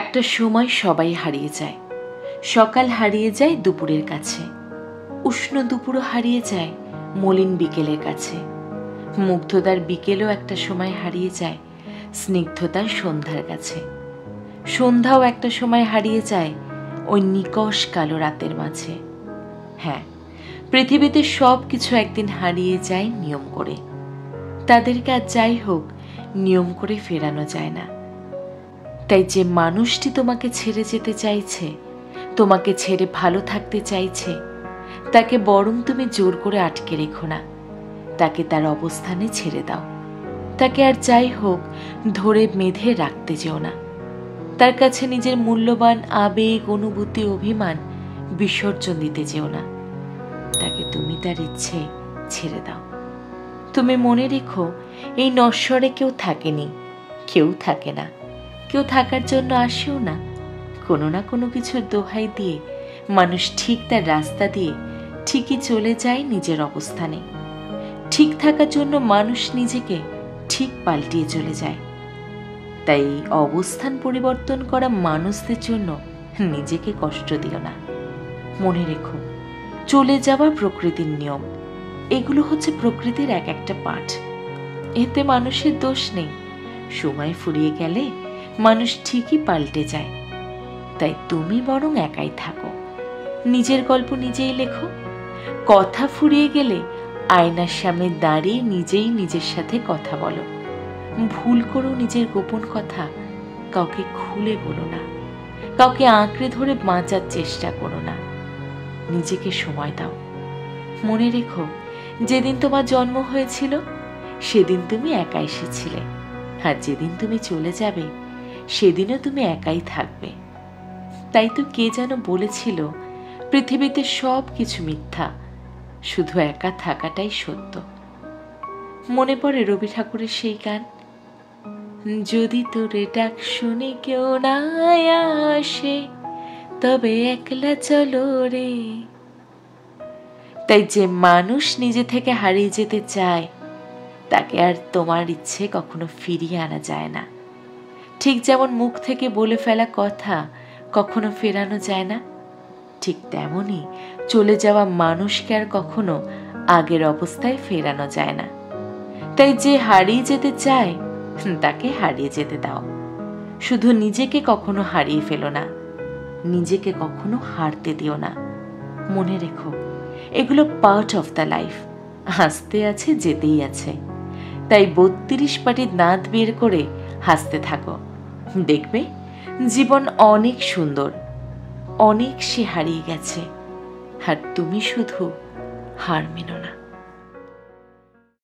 একটা সময় সবাই হারিয়ে যায়। সকাল হারিয়ে যায় দুপুরের কাছে, উষ্ণ দুপুরও হারিয়ে যায় মলিন বিকেলের কাছে। মুগ্ধতার বিকেলও একটা সময় হারিয়ে যায় স্নিগ্ধতার সন্ধ্যার কাছে। সন্ধ্যাও একটা সময় হারিয়ে যায় ওই নিকষ কালো রাতের মাঝে। হ্যাঁ, পৃথিবীতে সব কিছু একদিন হারিয়ে যায় নিয়ম করে। তাদেরকে আর যাই হোক নিয়ম করে ফেরানো যায় না। তাই যে মানুষটি তোমাকে ছেড়ে যেতে চাইছে, তোমাকে ছেড়ে ভালো থাকতে চাইছে, তাকে বরং তুমি জোর করে আটকে রেখো না। তাকে তার অবস্থানে ছেড়ে দাও। তাকে আর যাই হোক ধরে বেঁধে রাখতে যেও না। তার কাছে নিজের মূল্যবান আবেগ, অনুভূতি, অভিমান বিসর্জন দিতে যেও না। তাকে তুমি তার ইচ্ছে ছেড়ে দাও। তুমি মনে রেখো, এই নশ্বরে কেউ থাকেনি, কেউ থাকে না, কেউ থাকার জন্য আসেও না। কোনো না কোনো কিছুর দোহাই দিয়ে মানুষ ঠিক তার রাস্তা দিয়ে ঠিকই চলে যায় নিজের অবস্থানে। ঠিক থাকার জন্য মানুষ নিজেকে ঠিক পাল্টিয়ে চলে যায়। তাই অবস্থান পরিবর্তন করা মানুষদের জন্য নিজেকে কষ্ট দিও না। মনে রেখো, চলে যাওয়া প্রকৃতির নিয়ম। এগুলো হচ্ছে প্রকৃতির এক একটা পাঠ। এতে মানুষের দোষ নেই। সময় ফুরিয়ে গেলে মানুষ ঠিকই পাল্টে যায়। তাই তুমি বরং একাই থাকো, নিজের গল্প নিজেই লেখো। কথা ফুরিয়ে গেলে আয়নার সামনে দাঁড়িয়ে নিজেই নিজের সাথে কথা বলো। ভুল করো নিজের গোপন কথা কাউকে খুলে বলো না। কাউকে আঁকড়ে ধরে বাঁচার চেষ্টা করো না। নিজেকে সময় দাও। মনে রেখো, যেদিন তোমার জন্ম হয়েছিল সেদিন তুমি একা এসেছিলে, আর যেদিন তুমি চলে যাবে সেদিনও তুমি একাই থাকবে। তাই তো কে যেন বলেছিল, পৃথিবীতে সব কিছু মিথ্যা, শুধু একা থাকাটাই সত্য। মনে পড়ে রবি ঠাকুরের সেই গান, যদি তোরে ডাক শুনে কেউ না আসে তবে একলা চলো রে। তাই যে মানুষ নিজে থেকে হারিয়ে যেতে চায় তাকে আর তোমার ইচ্ছে কখনো ফিরিয়ে আনা যায় না। ঠিক যেমন মুখ থেকে বলে ফেলা কথা কখনো ফেরানো যায় না, ঠিক তেমনই চলে যাওয়া মানুষকে আর কখনো আগের অবস্থায় ফেরানো যায় না। তাই যে হারিয়ে যেতে চায় তাকে হারিয়ে যেতে দাও। শুধু নিজেকে কখনো হারিয়ে ফেলো না, নিজেকে কখনো হারতে দিও না। মনে রেখো, এগুলো পার্ট অফ দ্য লাইফ। হাসতে আছে, যেতেই আছে। তাই 32 পাটির দাঁত বের করে হাসতে থাকো। দেখবে জীবন অনেক সুন্দর। অনেক সে হারিয়ে গেছে, আর তুমি শুধু হার মেনো না।